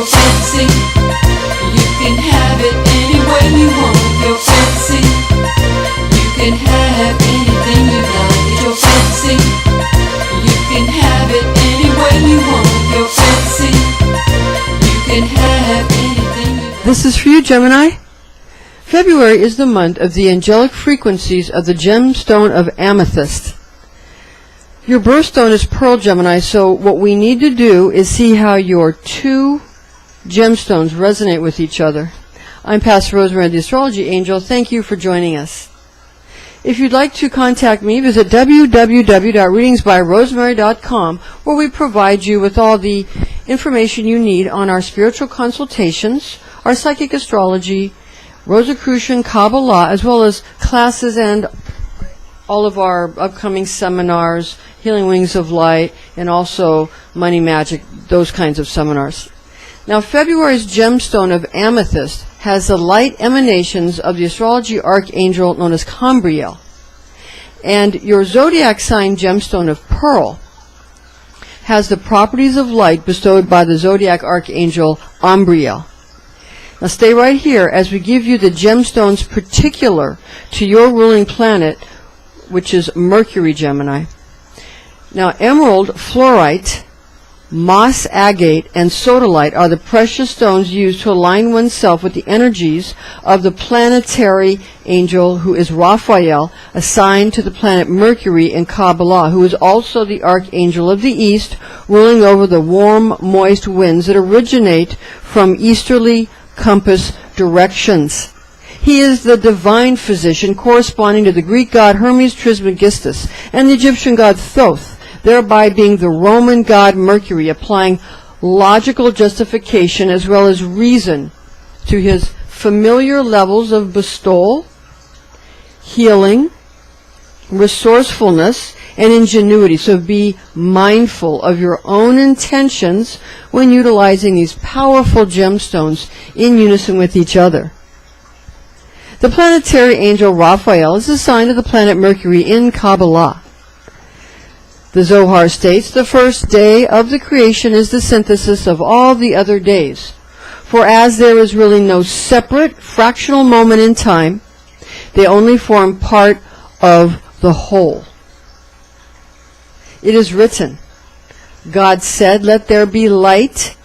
your fancy. You can have it any way you want. Your fancy. You can have anything you like. It's your fancy. You can have it any way you want. Your fancy. You can have anything you like. This is for you, Gemini. February is the month of the angelic frequencies of the gemstone of Amethyst. Your birthstone is Pearl, Gemini, so what we need to do is see how your two gemstones resonate with each other. I'm Pastor Rosemary, the Astrology Angel. Thank you for joining us. If you'd like to contact me, visit www.readingsbyrosemary.com, where we provide you with all the information you need on our spiritual consultations, our psychic astrology, Rosicrucian, Kabbalah, as well as classes and all of our upcoming seminars, Healing Wings of Light, and also Money Magic, those kinds of seminars. Now, February's gemstone of Amethyst has the light emanations of the astrology archangel known as Cambriel. And your zodiac sign gemstone of Pearl has the properties of light bestowed by the zodiac archangel Umbriel. Now stay right here as we give you the gemstones particular to your ruling planet, which is Mercury, Gemini. Now, emerald, fluorite, moss agate, and sodalite are the precious stones used to align oneself with the energies of the planetary angel who is Raphael, assigned to the planet Mercury in Kabbalah, who is also the archangel of the east, ruling over the warm, moist winds that originate from easterly compass directions. He is the divine physician corresponding to the Greek god Hermes Trismegistus and the Egyptian god Thoth, thereby being the Roman god Mercury, applying logical justification as well as reason to his familiar levels of bestowal, healing, resourcefulness, and ingenuity. So be mindful of your own intentions when utilizing these powerful gemstones in unison with each other. The planetary angel Raphael is assigned to the planet Mercury in Kabbalah. The Zohar states, the first day of the creation is the synthesis of all the other days. For as there is really no separate fractional moment in time, they only form part of the whole. It is written, God said, let there be light,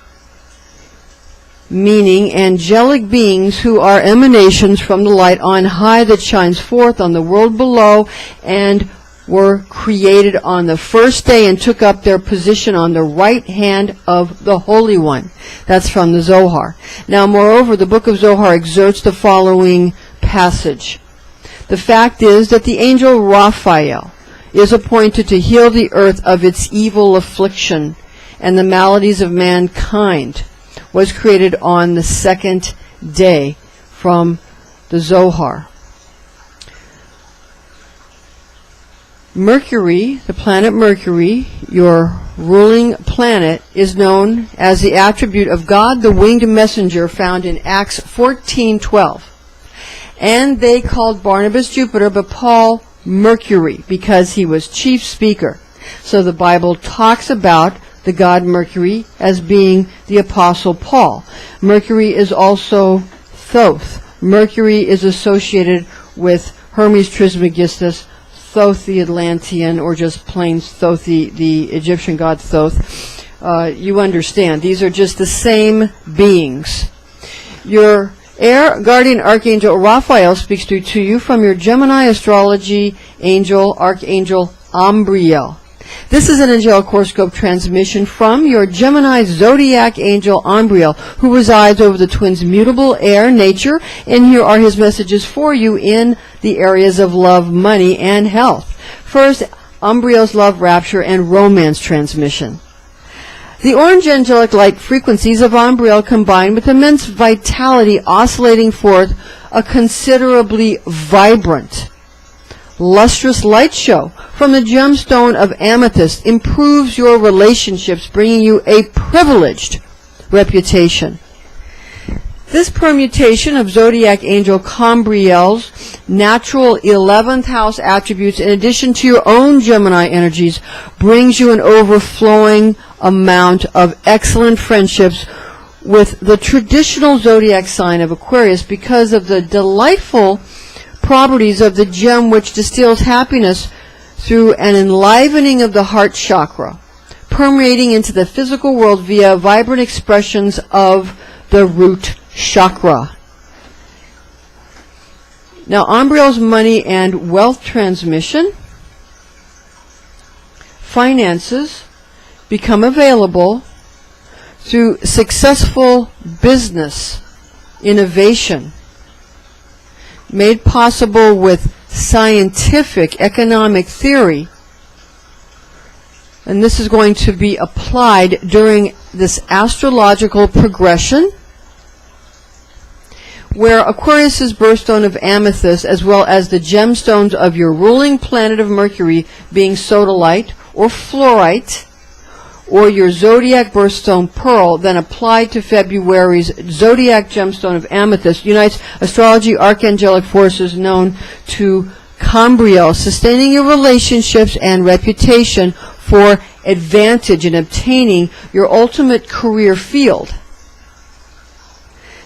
meaning angelic beings who are emanations from the light on high that shines forth on the world below, and were created on the first day and took up their position on the right hand of the Holy One. That's from the Zohar. Now, moreover, the book of Zohar exerts the following passage. The fact is that the angel Raphael is appointed to heal the earth of its evil affliction, and the maladies of mankind was created on the second day, from the Zohar. Mercury, the planet Mercury, your ruling planet, is known as the attribute of God, the winged messenger, found in Acts 14:12. And they called Barnabas Jupiter, but Paul Mercury, because he was chief speaker. So the Bible talks about the god Mercury as being the Apostle Paul. Mercury is also Thoth. Mercury is associated with Hermes Trismegistus, Thoth the Atlantean, or just plain Thoth, the Egyptian god Thoth. You understand, these are just the same beings. Your air guardian archangel Raphael speaks to you from your Gemini astrology angel, archangel Umbriel. This is an angelic horoscope transmission from your Gemini zodiac angel Umbriel, who resides over the twins' mutable air nature, and here are his messages for you in the areas of love, money, and health. First, Umbriel's love, rapture, and romance transmission. The orange angelic light frequencies of Umbriel combine with immense vitality, oscillating forth a considerably vibrant, lustrous light show from the gemstone of Amethyst improves your relationships, bringing you a privileged reputation. This permutation of zodiac angel Cambriel's natural 11th house attributes, in addition to your own Gemini energies, brings you an overflowing amount of excellent friendships with the traditional zodiac sign of Aquarius because of the delightful properties of the gem, which distills happiness through an enlivening of the heart chakra, permeating into the physical world via vibrant expressions of the root chakra. Now, Umbriel's money and wealth transmission, finances become available through successful business innovation made possible with scientific economic theory, and this is going to be applied during this astrological progression where Aquarius's birthstone of Amethyst, as well as the gemstones of your ruling planet of Mercury being sodalite or fluorite, or your zodiac birthstone pearl, then applied to February's zodiac gemstone of Amethyst, unites astrology archangelic forces known to Cambriel, sustaining your relationships and reputation for advantage in obtaining your ultimate career field.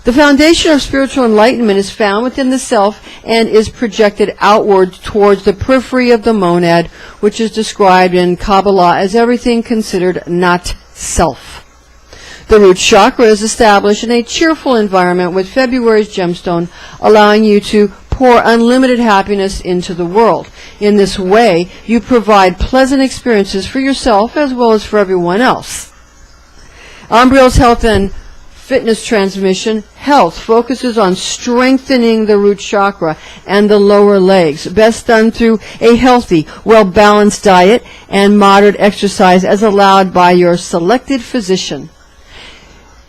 The foundation of spiritual enlightenment is found within the self and is projected outward towards the periphery of the monad, which is described in Kabbalah as everything considered not self. The root chakra is established in a cheerful environment with February's gemstone, allowing you to pour unlimited happiness into the world. In this way, you provide pleasant experiences for yourself as well as for everyone else. Umbriel's health and fitness transmission. Health focuses on strengthening the root chakra and the lower legs, best done through a healthy, well-balanced diet and moderate exercise as allowed by your selected physician.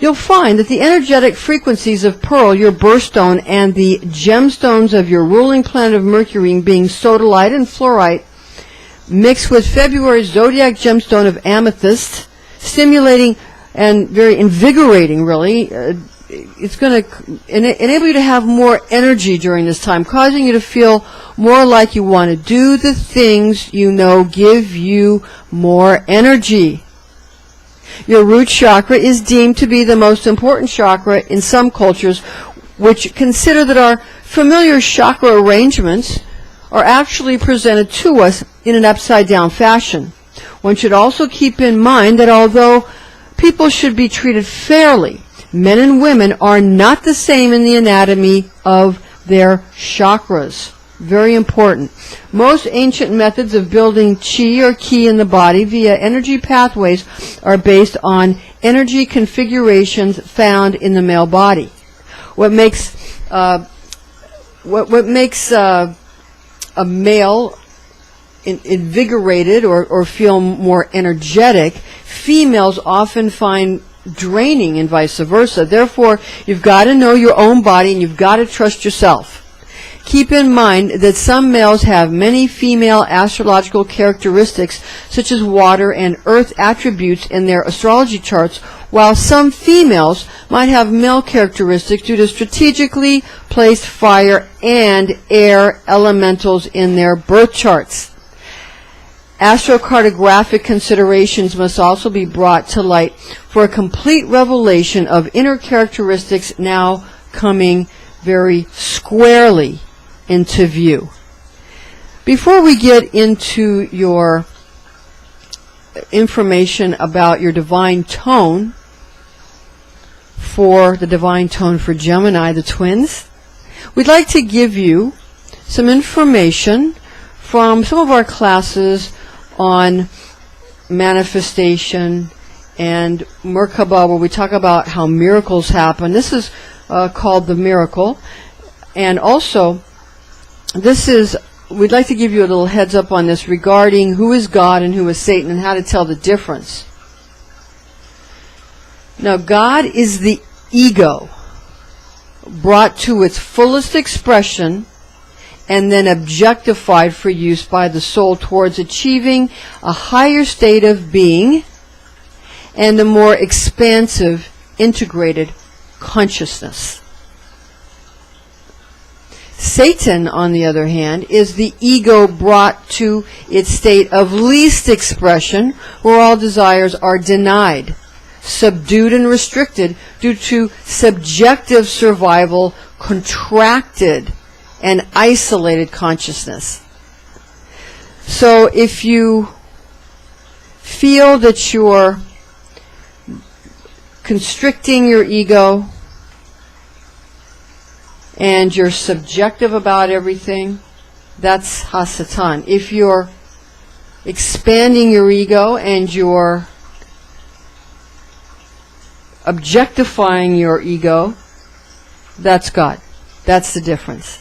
You'll find that the energetic frequencies of Pearl, your birthstone, and the gemstones of your ruling planet of Mercury, being sodalite and fluorite, mixed with February's zodiac gemstone of Amethyst, stimulating and very invigorating, really. It's going to enable you to have more energy during this time, causing you to feel more like you want to do the things you know give you more energy. Your root chakra is deemed to be the most important chakra in some cultures, which consider that our familiar chakra arrangements are actually presented to us in an upside-down fashion. One should also keep in mind that although people should be treated fairly, men and women are not the same in the anatomy of their chakras. Very important. Most ancient methods of building chi or ki in the body via energy pathways are based on energy configurations found in the male body. What makes a male invigorated or feel more energetic, females often find draining and vice versa. Therefore, you've got to know your own body and you've got to trust yourself. Keep in mind that some males have many female astrological characteristics such as water and earth attributes in their astrology charts, while some females might have male characteristics due to strategically placed fire and air elementals in their birth charts. Astrocartographic considerations must also be brought to light for a complete revelation of inner characteristics now coming very squarely into view. Before we get into your information about your divine tone for the divine tone for Gemini, the twins, we'd like to give you some information from some of our classes on manifestation and Merkaba, where we talk about how miracles happen. This is called the miracle. And also, we'd like to give you a little heads up on this regarding who is God and who is Satan and how to tell the difference. Now, God is the ego brought to its fullest expression and then objectified for use by the soul towards achieving a higher state of being and a more expansive, integrated consciousness. Satan, on the other hand, is the ego brought to its state of least expression, where all desires are denied. subdued and restricted due to subjective survival, contracted and isolated consciousness. So if you feel that you're constricting your ego and you're subjective about everything, that's Hasatan. If you're expanding your ego and you're objectifying your ego, that's God. That's the difference.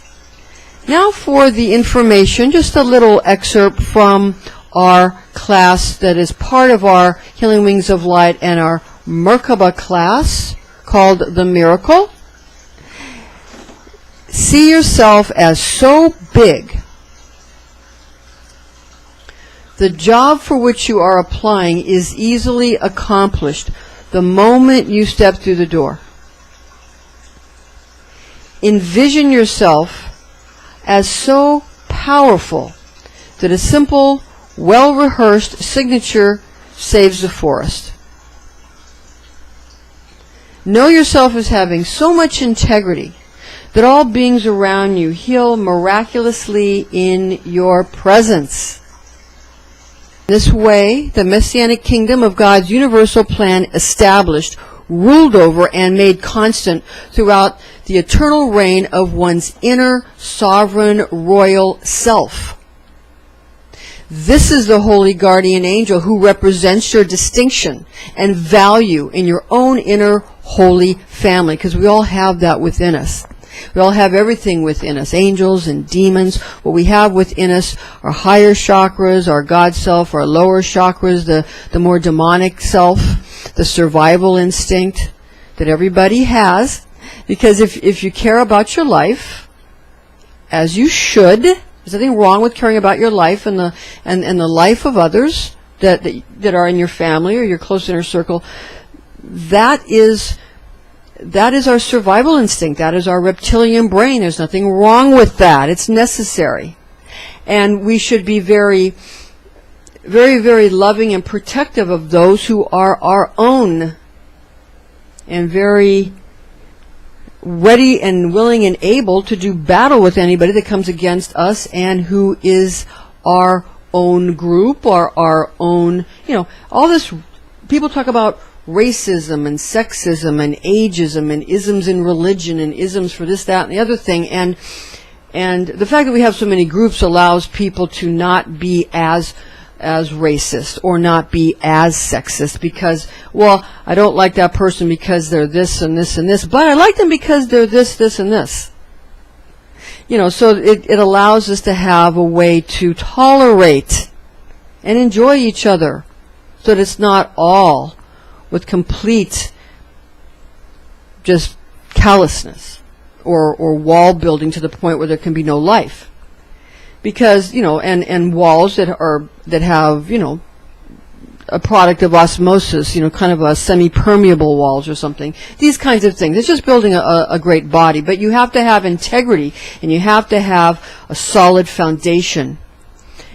Now for the information, just a little excerpt from our class that is part of our Healing Wings of Light and our Merkaba class called The Miracle. See yourself as so big. The job for which you are applying is easily accomplished the moment you step through the door. Envision yourself as so powerful that a simple, well-rehearsed signature saves the forest. Know yourself as having so much integrity that all beings around you heal miraculously in your presence. This way, the Messianic kingdom of God's universal plan established, ruled over, and made constant throughout the eternal reign of one's inner sovereign royal self. This is the holy guardian angel who represents your distinction and value in your own inner holy family, because we all have that within us. We all have everything within us, angels and demons. What we have within us are higher chakras, our God self, our lower chakras, the more demonic self, the survival instinct that everybody has. Because if you care about your life, as you should, there's nothing wrong with caring about your life and the life of others that are in your family or your close inner circle. That is our survival instinct. That is our reptilian brain. There's nothing wrong with that. It's necessary. And we should be very, very, very loving and protective of those who are our own, and very ready and willing and able to do battle with anybody that comes against us and who is our own group or our own, all this. People talk about racism and sexism and ageism and isms in religion and isms for this, that, and the other thing. And the fact that we have so many groups allows people to not be as racist or not be as sexist because, well, I don't like that person because they're this and this and this, but I like them because they're this, this, and this. So it allows us to have a way to tolerate and enjoy each other so that it's not all with complete just callousness or wall building to the point where there can be no life. Because, and walls that have, a product of osmosis, kind of a semi-permeable walls or something. These kinds of things. It's just building a great body. But you have to have integrity and you have to have a solid foundation.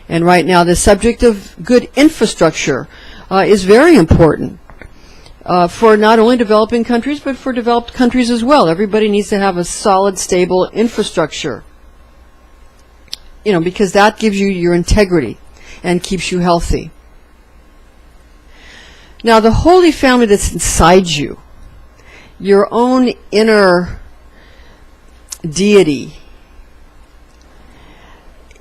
And right now the subject of good infrastructure is very important. For not only developing countries, but for developed countries as well. Everybody needs to have a solid, stable infrastructure. Because that gives you your integrity and keeps you healthy. Now, the holy family that's inside you, your own inner deity,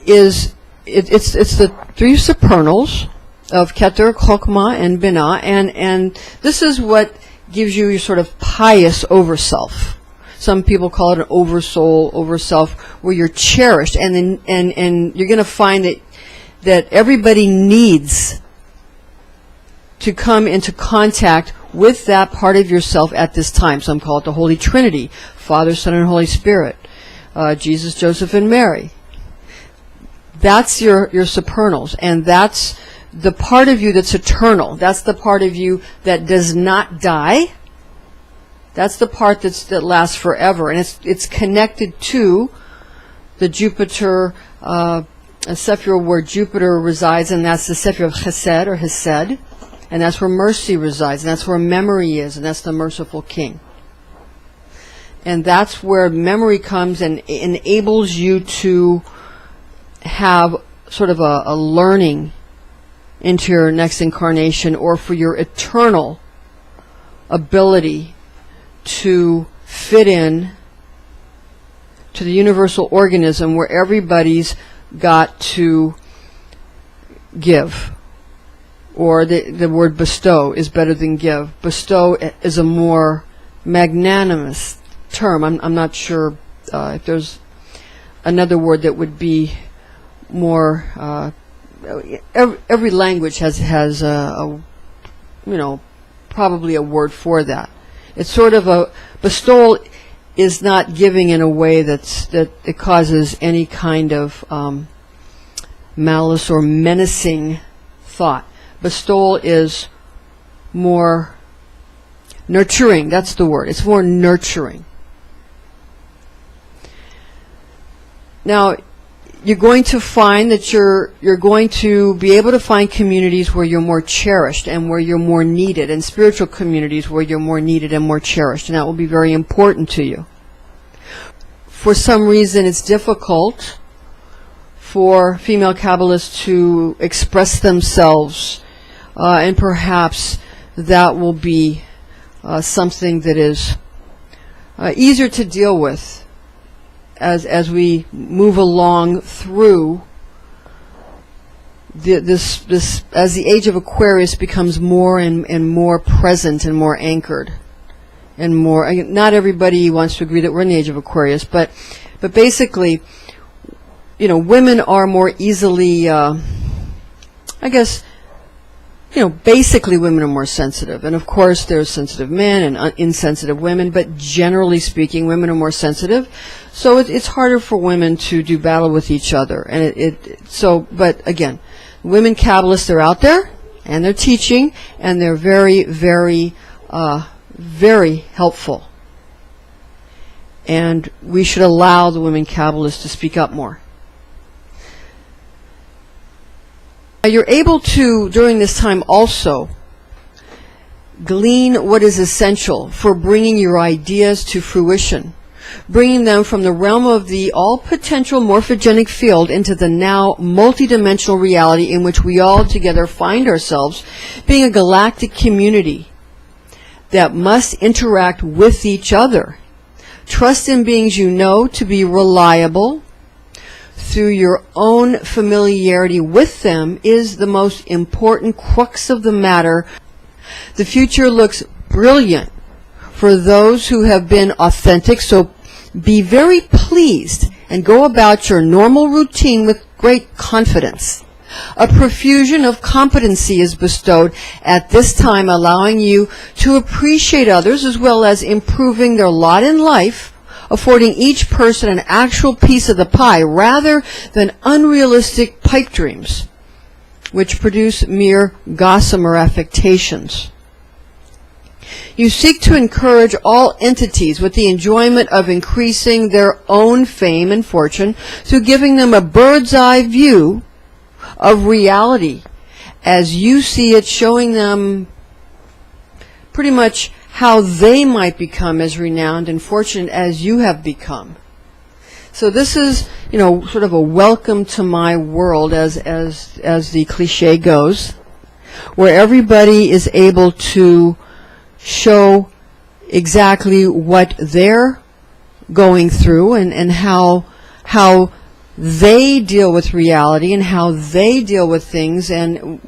it's the three supernals of Keter, Chokmah, and Binah, and this is what gives you your sort of pious overself. Some people call it an oversoul, overself, where you're cherished, and you're going to find that everybody needs to come into contact with that part of yourself at this time. Some call it the Holy Trinity, Father, Son, and Holy Spirit, Jesus, Joseph, and Mary. That's your supernals, and that's the part of you that's eternal. That's the part of you that does not die. That's the part that lasts forever, and it's connected to the Jupiter, a Sephira where Jupiter resides, and that's the Sephira of Chesed or Hesed. And that's where mercy resides, and that's where memory is, and that's the merciful king. And that's where memory comes and enables you to have sort of a learning into your next incarnation, or for your eternal ability to fit in to the universal organism where everybody's got to give. Or the word bestow is better than give. Bestow is a more magnanimous term. I'm not sure if there's another word that would be more. Every language has a probably a word for that. It's sort of a bestowal is not giving in a way that it causes any kind of malice or menacing thought. Bestowal is more nurturing. That's the word. It's more nurturing. Now, you're going to find that you're going to be able to find communities where you're more cherished and where you're more needed, and spiritual communities where you're more needed and more cherished, and that will be very important to you. For some reason, it's difficult for female Kabbalists to express themselves, and perhaps that will be something that is easier to deal with as we move along through this as the age of Aquarius becomes more and more present and more anchored and more. Not everybody wants to agree that we're in the age of Aquarius, but basically, women are more easily, basically women are more sensitive. And of course there's sensitive men and insensitive women, but generally speaking, women are more sensitive. So it's harder for women to do battle with each other. And but again, women Kabbalists, they're out there and they're teaching, and they're very, very, very helpful. And we should allow the women Kabbalists to speak up more. You're able to, during this time also, glean what is essential for bringing your ideas to fruition, bringing them from the realm of the all-potential morphogenic field into the now multidimensional reality in which we all together find ourselves, being a galactic community that must interact with each other. Trust in beings you know to be reliable. Through your own familiarity with them is the most important crux of the matter. The future looks brilliant for those who have been authentic, so be very pleased and go about your normal routine with great confidence. A profusion of competency is bestowed at this time, allowing you to appreciate others as well as improving their lot in life, affording each person an actual piece of the pie rather than unrealistic pipe dreams, which produce mere gossamer affectations. You seek to encourage all entities with the enjoyment of increasing their own fame and fortune through giving them a bird's eye view of reality as you see it, showing them pretty much how they might become as renowned and fortunate as you have become. So this is, sort of a welcome to my world, as the cliche goes, where everybody is able to show exactly what they're going through and how they deal with reality and how they deal with things, and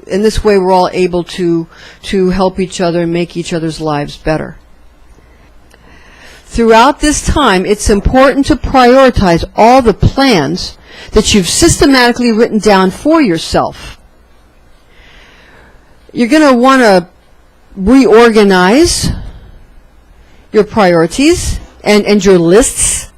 in this way we're all able to help each other and make each other's lives better. Throughout this time, it's important to prioritize all the plans that you've systematically written down for yourself. You're going to want to reorganize your priorities and your lists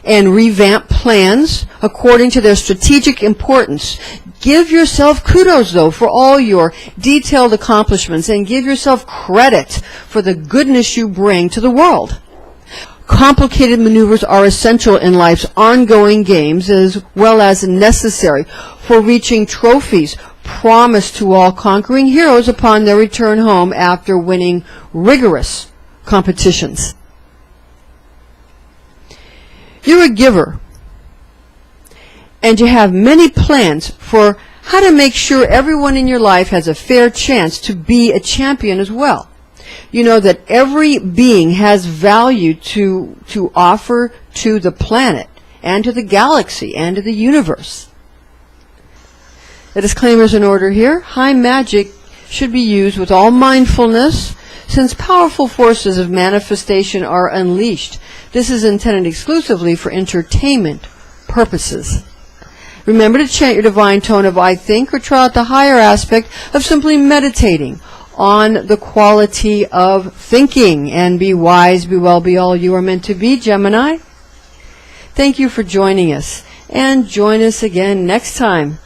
and revamp plans according to their strategic importance. Give yourself kudos, though, for all your detailed accomplishments, and give yourself credit for the goodness you bring to the world. Complicated maneuvers are essential in life's ongoing games as well as necessary for reaching trophies, promise to all conquering heroes upon their return home after winning rigorous competitions. You're a giver, and you have many plans for how to make sure everyone in your life has a fair chance to be a champion as well. You know that every being has value to offer to the planet and to the galaxy and to the universe. The disclaimer's in order here. High magic should be used with all mindfulness, since powerful forces of manifestation are unleashed. This is intended exclusively for entertainment purposes. Remember to chant your divine tone of I think, or try out the higher aspect of simply meditating on the quality of thinking. And be wise, be well, be all you are meant to be, Gemini. Thank you for joining us, and join us again next time